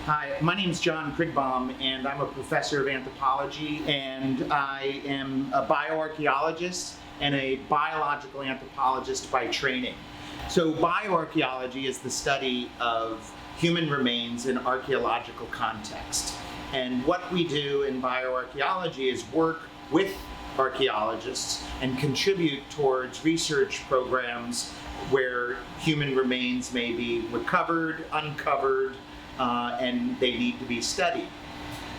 Hi, my name is John Krigbaum, and I'm a professor of anthropology, and I am a bioarchaeologist and a biological anthropologist by training. So bioarchaeology is the study of human remains in archaeological context. And what we do in bioarchaeology is work with archaeologists and contribute towards research programs where human remains may be recovered, uncovered, and they need to be studied.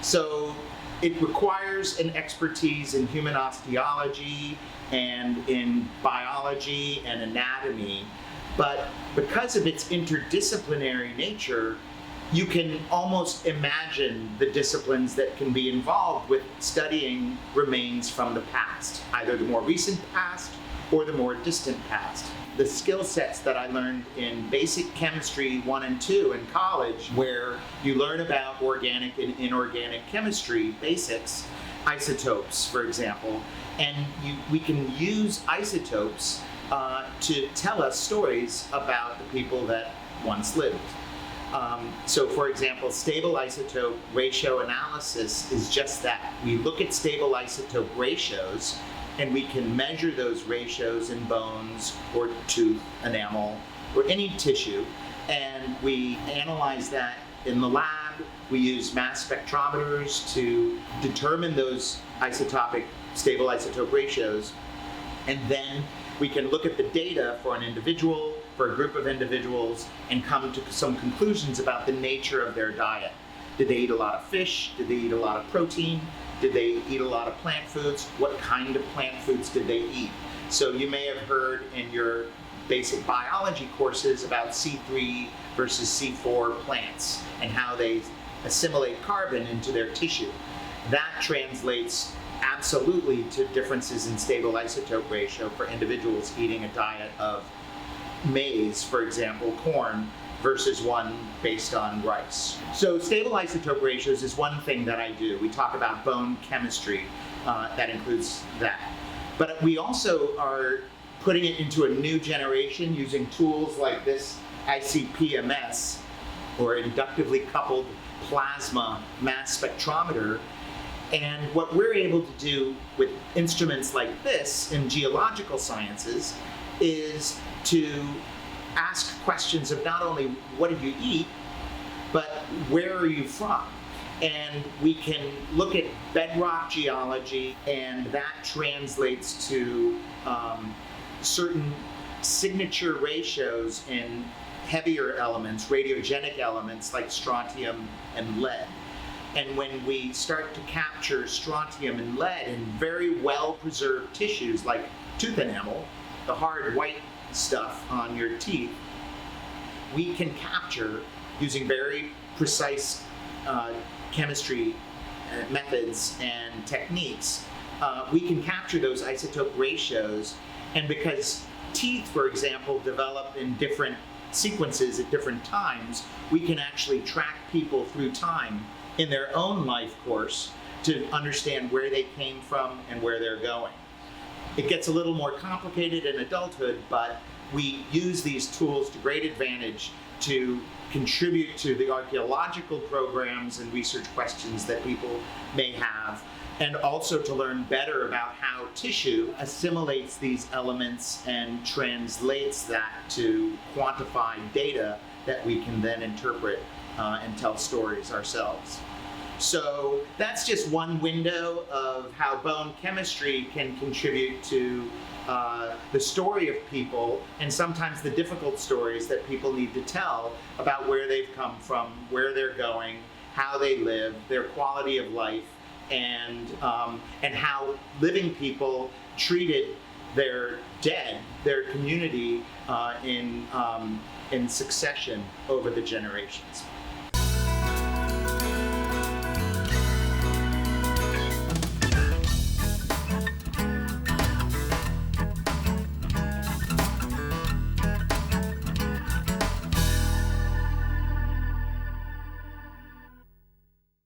So it requires an expertise in human osteology and in biology and anatomy, but because of its interdisciplinary nature, you can almost imagine the disciplines that can be involved with studying remains from the past, either the more recent past or the more distant past. The skill sets that I learned in basic chemistry 1 and 2 in college, where you learn about organic and inorganic chemistry basics, isotopes, for example, and we can use isotopes to tell us stories about the people that once lived. So for example, stable isotope ratio analysis is just that. We look at stable isotope ratios and we can measure those ratios in bones or tooth, enamel, or any tissue, and we analyze that in the lab. We use mass spectrometers to determine those stable isotope ratios, and then we can look at the data for an individual, for a group of individuals, and come to some conclusions about the nature of their diet. Did they eat a lot of fish? Did they eat a lot of protein? Did they eat a lot of plant foods? What kind of plant foods did they eat? So you may have heard in your basic biology courses about C3 versus C4 plants and how they assimilate carbon into their tissue. That translates absolutely to differences in stable isotope ratio for individuals eating a diet of maize, for example, corn, versus one based on rice. So stable isotope ratios is one thing that I do. We talk about bone chemistry, that includes that. But we also are putting it into a new generation using tools like this ICP-MS, or inductively coupled plasma mass spectrometer. And what we're able to do with instruments like this in geological sciences is to ask questions of not only what did you eat, but where are you from? And we can look at bedrock geology, and that translates to certain signature ratios in heavier elements, radiogenic elements like strontium and lead. And when we start to capture strontium and lead in very well-preserved tissues like tooth enamel, the hard white stuff on your teeth, we can capture, using very precise chemistry methods and techniques, we can capture those isotope ratios. And because teeth, for example, develop in different sequences at different times, we can actually track people through time in their own life course to understand where they came from and where they're going. It gets a little more complicated in adulthood, but we use these tools to great advantage to contribute to the archaeological programs and research questions that people may have, and also to learn better about how tissue assimilates these elements and translates that to quantified data that we can then interpret and tell stories ourselves. So that's just one window of how bone chemistry can contribute to the story of people, and sometimes the difficult stories that people need to tell about where they've come from, where they're going, how they live, their quality of life, and how living people treated their dead, their community in succession over the generations.